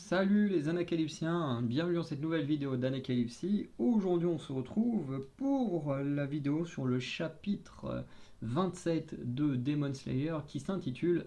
Salut les Anacalypsiens, bienvenue dans cette nouvelle vidéo d'Anacalypsie. Aujourd'hui on se retrouve pour la vidéo sur le chapitre 27 de Demon Slayer qui s'intitule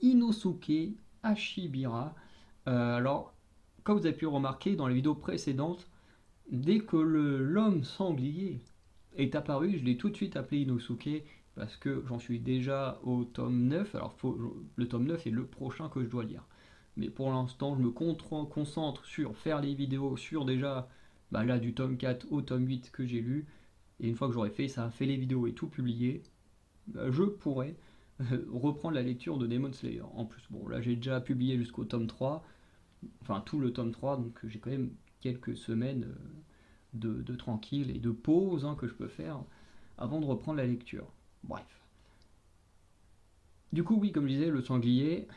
Inosuke Ashibira. Alors, comme vous avez pu le remarquer dans les vidéos précédentes, dès que l'homme sanglier est apparu, je l'ai tout de suite appelé Inosuke parce que j'en suis déjà au tome 9. Alors le tome 9 est le prochain que je dois lire. Mais pour l'instant, je me concentre sur faire les vidéos sur déjà là du tome 4 au tome 8 que j'ai lu. Et une fois que j'aurai fait ça, fait les vidéos et tout publié, je pourrai reprendre la lecture de Demon Slayer. En plus, bon, là j'ai déjà publié jusqu'au tome 3, enfin tout le tome 3, donc j'ai quand même quelques semaines de tranquille et de pause que je peux faire avant de reprendre la lecture. Bref. Du coup, oui, comme je disais, le sanglier,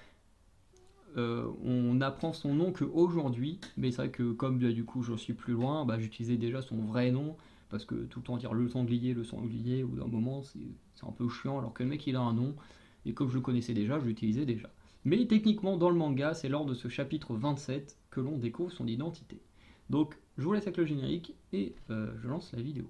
on apprend son nom qu'aujourd'hui, mais c'est vrai que comme du coup je suis plus loin, j'utilisais déjà son vrai nom, parce que tout le temps dire le sanglier, au bout d'un moment c'est un peu chiant, alors que le mec il a un nom, et comme je le connaissais déjà, je l'utilisais déjà. Mais techniquement dans le manga, c'est lors de ce chapitre 27 que l'on découvre son identité. Donc je vous laisse avec le générique, et je lance la vidéo.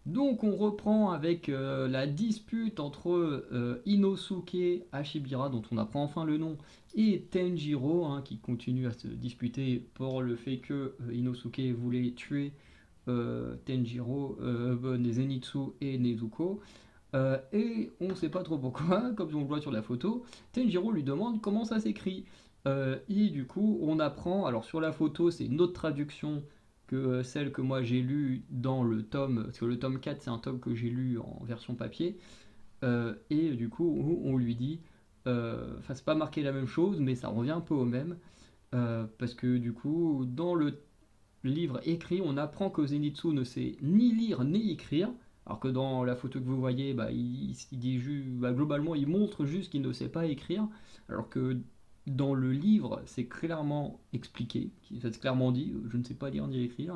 Donc on reprend avec la dispute entre Inosuke Ashibira, dont on apprend enfin le nom, et Tenjiro, qui continue à se disputer pour le fait que Inosuke voulait tuer Tenjiro, Zenitsu et Nezuko. Et on ne sait pas trop pourquoi, comme on le voit sur la photo, Tenjiro lui demande comment ça s'écrit. Et du coup, on apprend, alors sur la photo, c'est une autre traduction que celle que moi j'ai lue dans le tome, parce que le tome 4 c'est un tome que j'ai lu en version papier, et du coup on lui dit, enfin c'est pas marqué la même chose, mais ça revient un peu au même, parce que du coup dans le livre écrit, on apprend que Zenitsu ne sait ni lire ni écrire, alors que dans la photo que vous voyez, il dit globalement, il montre juste qu'il ne sait pas écrire, alors que dans le livre, c'est clairement expliqué, c'est clairement dit, je ne sais pas lire ni écrire.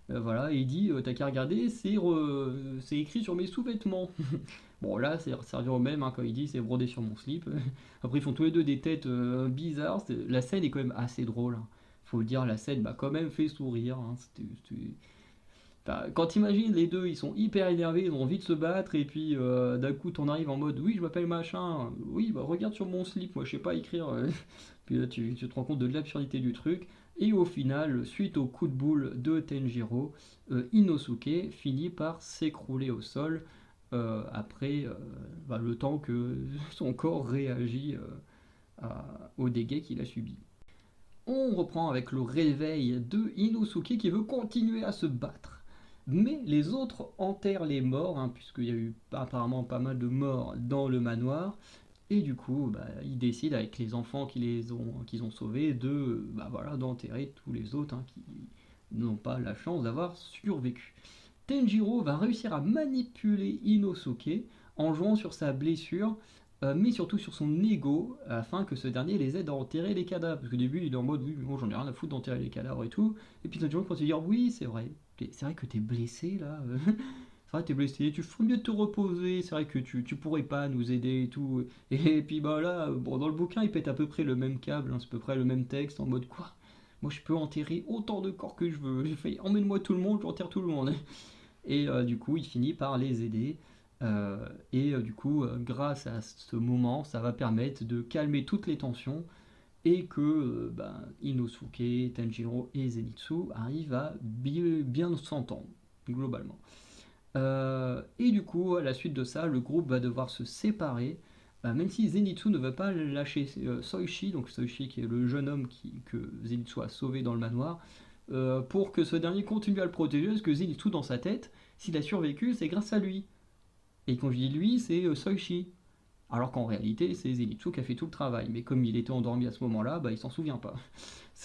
Voilà, et il dit, t'as qu'à regarder, c'est écrit sur mes sous-vêtements. Bon, là, c'est servi au même, quand il dit, c'est brodé sur mon slip. Après, ils font tous les deux des têtes bizarres. La scène est quand même assez drôle. Faut le dire, la scène m'a quand même fait sourire. Quand t'imagines les deux, ils sont hyper énervés, ils ont envie de se battre, et puis d'un coup, t'en arrives en mode, oui, je m'appelle machin, oui, regarde sur mon slip, moi je sais pas écrire. Puis là, tu te rends compte de l'absurdité du truc. Et au final, suite au coup de boule de Tenjiro, Inosuke finit par s'écrouler au sol après le temps que son corps réagit aux dégâts qu'il a subis. On reprend avec le réveil de Inosuke qui veut continuer à se battre. Mais les autres enterrent les morts, puisqu'il y a eu apparemment pas mal de morts dans le manoir. Et du coup, ils décident avec les enfants qu'ils ont sauvés d'enterrer tous les autres qui n'ont pas la chance d'avoir survécu. Tenjiro va réussir à manipuler Inosuke en jouant sur sa blessure, mais surtout sur son ego, afin que ce dernier les aide à enterrer les cadavres. Parce qu'au début, il est en mode oui, mais bon, j'en ai rien à foutre d'enterrer les cadavres et tout. Et puis Tenjiro commence à dire oui, c'est vrai que t'es blessé là. C'est vrai que t'es blessé, tu ferais mieux de te reposer, c'est vrai que tu pourrais pas nous aider et tout. Et puis là, bon, dans le bouquin, il pète à peu près le même câble, c'est à peu près le même texte, en mode quoi. Moi je peux enterrer autant de corps que je veux. J'ai fait emmène-moi tout le monde, j'enterre tout le monde. Et du coup, il finit par les aider. Du coup, grâce à ce moment, ça va permettre de calmer toutes les tensions et que Inosuke, Tanjiro et Zenitsu arrivent à bien s'entendre, globalement. Et du coup, à la suite de ça, le groupe va devoir se séparer, même si Zenitsu ne veut pas lâcher Soichi, donc Soichi qui est le jeune homme que Zenitsu a sauvé dans le manoir, pour que ce dernier continue à le protéger, parce que Zenitsu, dans sa tête, s'il a survécu, c'est grâce à lui. Et quand je dis lui, c'est Soichi. Alors qu'en réalité, c'est Zenitsu qui a fait tout le travail. Mais comme il était endormi à ce moment-là, bah, il s'en souvient pas.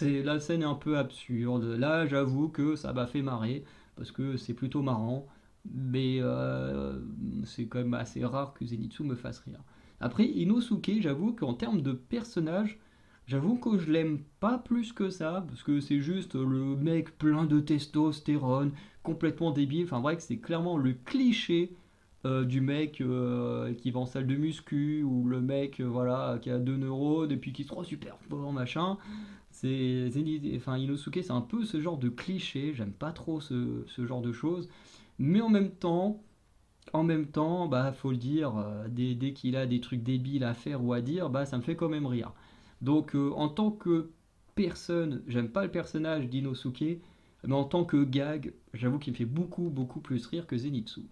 La scène est un peu absurde. Là, j'avoue que ça m'a fait marrer, parce que c'est plutôt marrant. Mais c'est quand même assez rare que Zenitsu me fasse rire. Après, Inosuke, j'avoue qu'en termes de personnage, j'avoue que je l'aime pas plus que ça, parce que c'est juste le mec plein de testostérone, complètement débile. Enfin, bref, c'est clairement le cliché du mec qui va en salle de muscu, ou le mec voilà, qui a deux neurones et puis qui se croit super fort, machin. Enfin, Inosuke, c'est un peu ce genre de cliché, j'aime pas trop ce genre de choses. Mais en même temps, bah, faut le dire, dès qu'il a des trucs débiles à faire ou à dire, bah, ça me fait quand même rire. Donc, en tant que personne, j'aime pas le personnage d'Inosuke, mais en tant que gag, j'avoue qu'il me fait beaucoup, beaucoup plus rire que Zenitsu.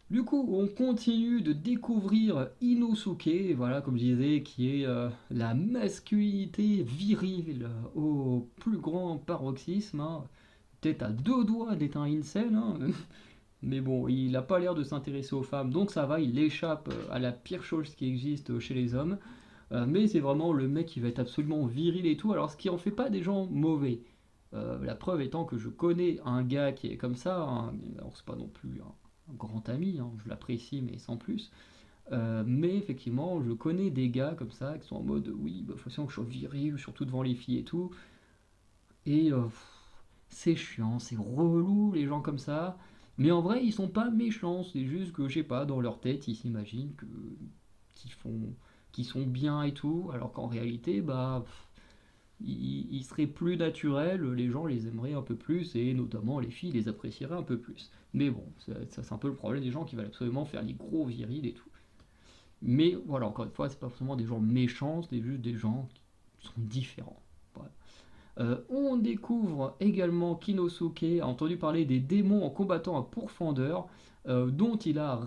Du coup, on continue de découvrir Inosuke, voilà, comme je disais, qui est la masculinité virile au plus grand paroxysme, hein. Peut-être à deux doigts d'être un incel, hein. Mais bon, il n'a pas l'air de s'intéresser aux femmes, donc ça va, il échappe à la pire chose qui existe chez les hommes. Mais c'est vraiment le mec qui va être absolument viril et tout, alors ce qui en fait pas des gens mauvais. La preuve étant que je connais un gars qui est comme ça, hein. Alors c'est pas non plus un grand ami, hein, je l'apprécie mais sans plus. Mais effectivement, je connais des gars comme ça qui sont en mode oui, bah, de toute façon que je sois viril, surtout devant les filles et tout. Et c'est chiant, c'est relou les gens comme ça. Mais en vrai, ils sont pas méchants, c'est juste que je sais pas, dans leur tête, ils s'imaginent qu'ils font qu'ils sont bien et tout, alors qu'en réalité, bah ils seraient plus naturels, les gens les aimeraient un peu plus et notamment les filles les apprécieraient un peu plus. Mais bon, ça c'est un peu le problème des gens qui veulent absolument faire les gros virils et tout. Mais voilà, encore une fois, c'est pas forcément des gens méchants, c'est juste des gens qui sont différents. Voilà. On découvre également qu'Inosuke a entendu parler des démons en combattant un pourfendeur dont il a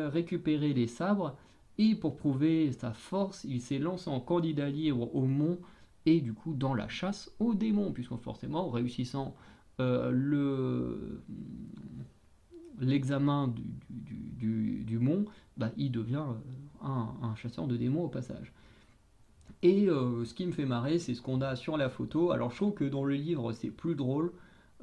récupéré les sabres, et pour prouver sa force, il s'est lancé en candidat libre au mont et du coup dans la chasse aux démons, puisque forcément, réussissant l'examen du mont, bah, il devient un chasseur de démons au passage. Et ce qui me fait marrer, c'est ce qu'on a sur la photo. Alors je trouve que dans le livre, c'est plus drôle,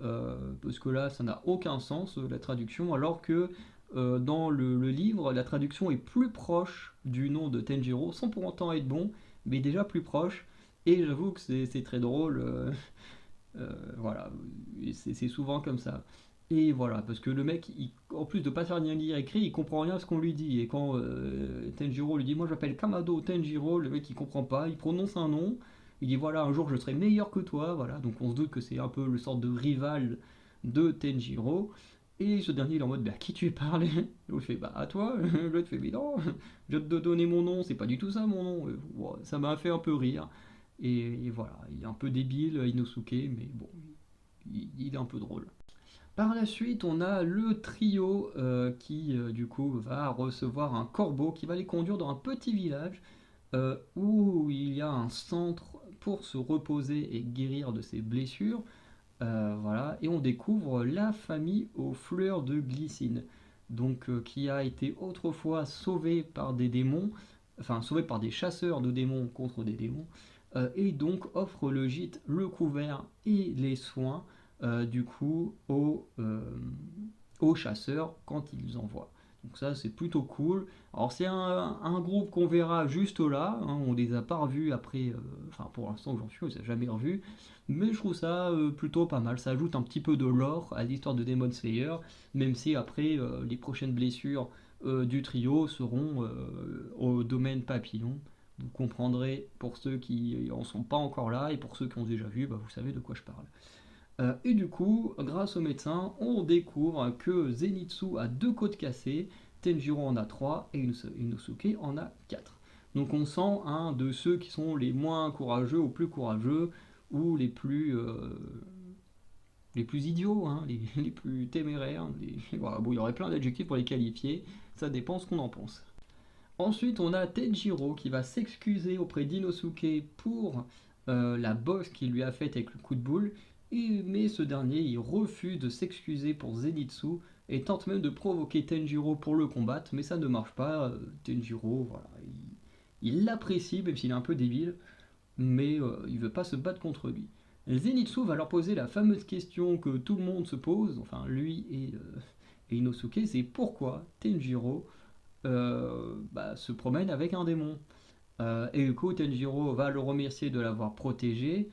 parce que là, ça n'a aucun sens, la traduction, alors que dans le livre, la traduction est plus proche du nom de Tenjiro, sans pour autant être bon, mais déjà plus proche. Et j'avoue que c'est très drôle. Voilà, c'est souvent comme ça. Et voilà, parce que le mec, en plus de pas faire ni lire écrit, il comprend rien à ce qu'on lui dit. Et quand Tenjiro lui dit, moi j'appelle Kamado Tenjiro, le mec il comprend pas, il prononce un nom, il dit voilà, un jour je serai meilleur que toi, voilà, donc on se doute que c'est un peu le sorte de rival de Tenjiro. Et ce dernier il est en mode, bah à qui tu parles? L'autre fait, bah à toi. L'autre fait, mais non, je viens de te donner mon nom, c'est pas du tout ça mon nom. Bon, ça m'a fait un peu rire. Et voilà, il est un peu débile, Inosuke, mais bon, il est un peu drôle. Par la suite, on a le trio qui, du coup, va recevoir un corbeau qui va les conduire dans un petit village où il y a un centre pour se reposer et guérir de ses blessures. Voilà, et on découvre la famille aux fleurs de glycine, donc qui a été autrefois sauvée par des démons, enfin sauvée par des chasseurs de démons contre des démons, et donc offre le gîte, le couvert et les soins du coup aux chasseurs quand ils en voient. Donc ça c'est plutôt cool. Alors c'est un groupe qu'on verra juste là, hein, on les a pas revus après, enfin pour l'instant j'en suis, on les a jamais revus, mais je trouve ça plutôt pas mal, ça ajoute un petit peu de lore à l'histoire de Demon Slayer, même si après les prochaines blessures du trio seront au domaine papillon. Vous comprendrez pour ceux qui en sont pas encore là, et pour ceux qui ont déjà vu, bah, vous savez de quoi je parle. Et du coup, grâce au médecin, on découvre que Zenitsu a deux côtes cassées, Tenjiro en a trois et Inosuke en a quatre. Donc on sent un de ceux qui sont les moins courageux ou plus courageux, ou les plus idiots, hein, les plus téméraires. Voilà, bon, il y aurait plein d'adjectifs pour les qualifier, ça dépend ce qu'on en pense. Ensuite, on a Tenjiro qui va s'excuser auprès d'Inosuke pour la bosse qu'il lui a faite avec le coup de boule, mais ce dernier il refuse de s'excuser pour Zenitsu et tente même de provoquer Tenjiro pour le combattre, mais ça ne marche pas. Tenjiro, voilà, il l'apprécie même s'il est un peu débile, mais il veut pas se battre contre lui. Zenitsu va leur poser la fameuse question que tout le monde se pose, enfin lui et Inosuke, c'est pourquoi Tenjiro se promène avec un démon. Et du coup, Tenjiro va le remercier de l'avoir protégé.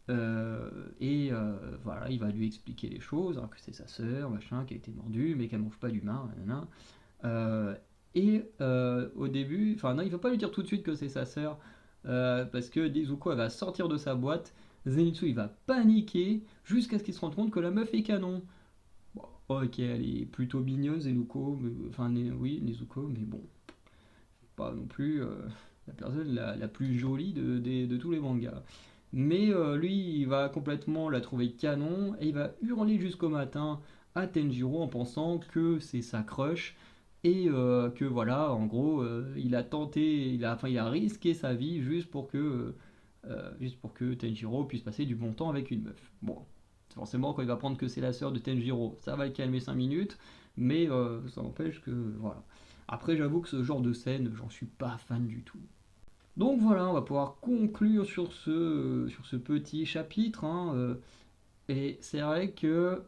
Voilà, il va lui expliquer les choses, hein, que c'est sa sœur, machin, qui a été mordue, mais qu'elle mange pas d'humain. Au début, enfin non, il va pas lui dire tout de suite que c'est sa sœur, parce que Nezuko elle va sortir de sa boîte, Zenitsu il va paniquer jusqu'à ce qu'il se rende compte que la meuf est canon. Bon, ok, elle est plutôt mignonne, Nezuko, oui, Nezuko, mais bon, pas non plus la personne la plus jolie de tous les mangas. Mais lui, il va complètement la trouver canon et il va hurler jusqu'au matin à Tenjiro en pensant que c'est sa crush et que voilà, en gros, il a tenté, il a risqué sa vie juste pour que Tenjiro puisse passer du bon temps avec une meuf. Bon, forcément, quand il va prendre que c'est la sœur de Tenjiro, ça va le calmer 5 minutes, mais ça n'empêche que voilà. Après, j'avoue que ce genre de scène, j'en suis pas fan du tout. Donc voilà, on va pouvoir conclure sur ce petit chapitre, hein, et c'est vrai que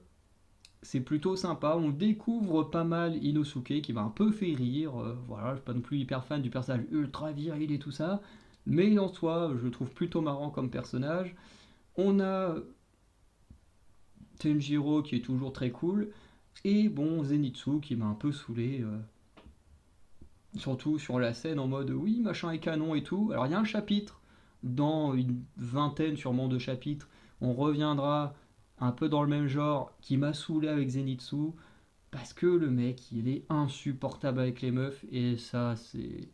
c'est plutôt sympa. On découvre pas mal Inosuke qui m'a un peu fait rire. Voilà, je suis pas non plus hyper fan du personnage ultra viril et tout ça, mais en soi, je le trouve plutôt marrant comme personnage. On a Tenjiro qui est toujours très cool, et bon, Zenitsu qui m'a un peu saoulé. Surtout sur la scène en mode oui, machin est canon et tout. Alors il y a un chapitre, dans une vingtaine sûrement de chapitres, on reviendra un peu dans le même genre, qui m'a saoulé avec Zenitsu, parce que le mec il est insupportable avec les meufs, et ça c'est...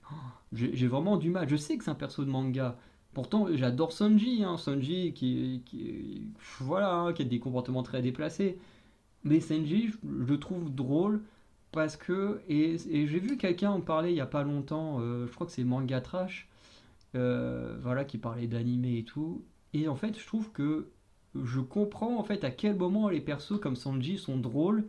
J'ai vraiment du mal. Je sais que c'est un perso de manga. Pourtant, j'adore Sanji, hein, Sanji voilà, hein, qui a des comportements très déplacés. Mais Sanji, je le trouve drôle parce que. Et j'ai vu quelqu'un en parler il y a pas longtemps, je crois que c'est Manga Trash, voilà, qui parlait d'anime et tout. Et en fait, je trouve que je comprends en fait à quel moment les persos comme Sanji sont drôles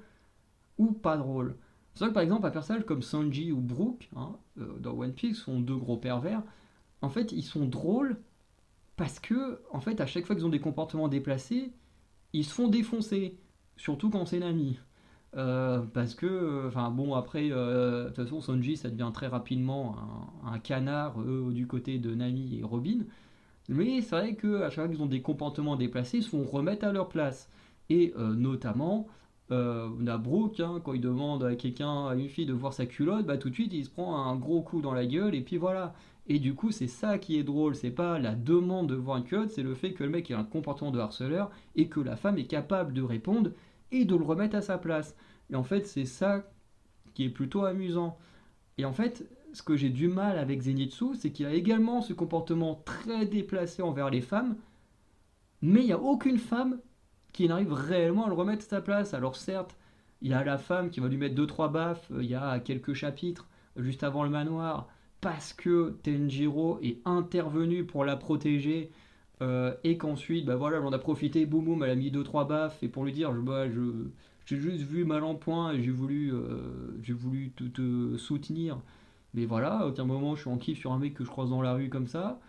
ou pas drôles. C'est vrai que par exemple, un personnage comme Sanji ou Brook, hein, dans One Piece, sont deux gros pervers. En fait, ils sont drôles parce que, en fait, à chaque fois qu'ils ont des comportements déplacés, ils se font défoncer. Surtout quand c'est Nami. Parce que, enfin bon, après, de toute façon, Sanji, ça devient très rapidement un canard du côté de Nami et Robin. Mais c'est vrai qu'à chaque fois qu'ils ont des comportements déplacés, ils se font remettre à leur place. Et notamment, on a Brooke, hein, quand il demande à quelqu'un, à une fille de voir sa culotte, bah tout de suite il se prend un gros coup dans la gueule, et puis voilà. Et du coup, c'est ça qui est drôle, c'est pas la demande de voir une culotte, c'est le fait que le mec ait un comportement de harceleur et que la femme est capable de répondre et de le remettre à sa place. Et en fait, c'est ça qui est plutôt amusant. Et en fait, ce que j'ai du mal avec Zenitsu, c'est qu'il a également ce comportement très déplacé envers les femmes, mais il n'y a aucune femme qui n'arrive réellement à le remettre à sa place. Alors certes, il y a la femme qui va lui mettre deux trois baffes, il y a quelques chapitres juste avant le manoir, parce que Tenjiro est intervenu pour la protéger, et qu'ensuite, bah voilà, on a profité, boum boum, elle a mis deux trois baffes, et pour lui dire, j'ai juste vu mal en point, et j'ai voulu te soutenir. Mais voilà, à aucun moment je suis en kiff sur un mec que je croise dans la rue comme ça.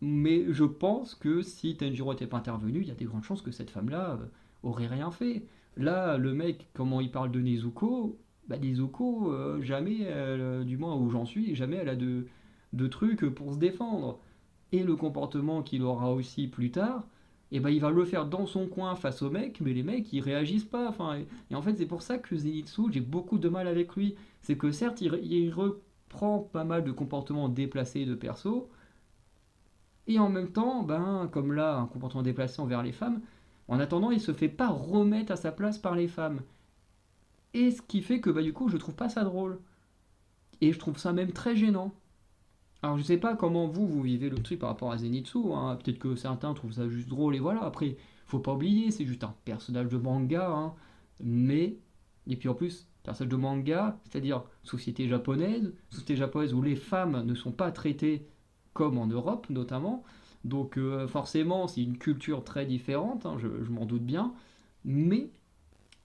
Mais je pense que si Tanjiro n'était pas intervenu, il y a des grandes chances que cette femme-là aurait rien fait. Là, le mec, comment il parle de Nezuko, bah Nezuko, jamais, du moins où j'en suis, jamais elle a de trucs pour se défendre. Et le comportement qu'il aura aussi plus tard, et ben il va le faire dans son coin face aux mecs, mais les mecs ils réagissent pas. Enfin, et en fait, c'est pour ça que Zenitsu, j'ai beaucoup de mal avec lui. C'est que certes, il reprend pas mal de comportements déplacés de perso, et en même temps, ben, comme là, un comportement déplacé envers les femmes, en attendant, il se fait pas remettre à sa place par les femmes. Et ce qui fait que, bah, du coup, je trouve pas ça drôle. Et je trouve ça même très gênant. Alors je sais pas comment vous vivez le truc par rapport à Zenitsu, hein. Peut-être que certains trouvent ça juste drôle et voilà. Après, faut pas oublier, c'est juste un personnage de manga, hein. Mais, et puis en plus, personnage de manga, c'est-à-dire société japonaise où les femmes ne sont pas traitées comme en Europe notamment. Donc forcément, c'est une culture très différente, hein, je m'en doute bien. Mais,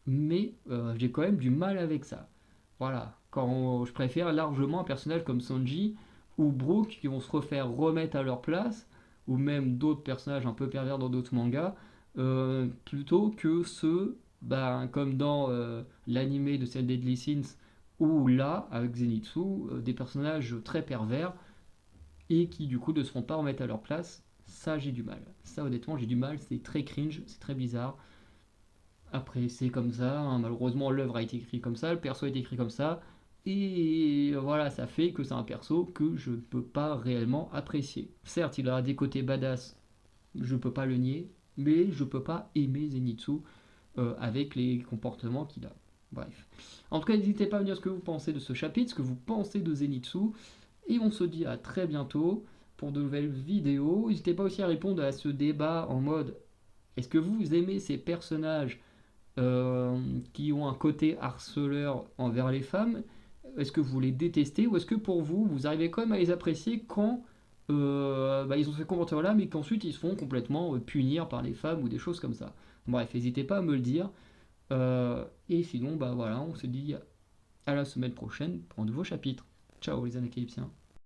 mais j'ai quand même du mal avec ça. Voilà, quand je préfère largement un personnage comme Sanji ou Brook qui vont se refaire remettre à leur place, ou même d'autres personnages un peu pervers dans d'autres mangas, plutôt que ceux, ben, comme dans l'animé de Cell Deadly Sins, ou là, avec Zenitsu, des personnages très pervers et qui du coup ne se font pas remettre à leur place. Ça, j'ai du mal. Ça, honnêtement, j'ai du mal. C'est très cringe, c'est très bizarre. Après, c'est comme ça, hein. Malheureusement, l'œuvre a été écrite comme ça, le perso a été écrit comme ça. Et voilà, ça fait que c'est un perso que je ne peux pas réellement apprécier. Certes, il a des côtés badass, je ne peux pas le nier, mais je ne peux pas aimer Zenitsu avec les comportements qu'il a. Bref. En tout cas, n'hésitez pas à me dire ce que vous pensez de ce chapitre, ce que vous pensez de Zenitsu. Et on se dit à très bientôt pour de nouvelles vidéos. N'hésitez pas aussi à répondre à ce débat en mode est-ce que vous aimez ces personnages qui ont un côté harceleur envers les femmes? Est-ce que vous les détestez ou est-ce que pour vous, vous arrivez quand même à les apprécier quand bah, ils ont ce comportement-là, mais qu'ensuite ils se font complètement punir par les femmes ou des choses comme ça? Bref, n'hésitez pas à me le dire. Et sinon, bah voilà, on se dit à la semaine prochaine pour un nouveau chapitre. Ciao les Anacalypsiens.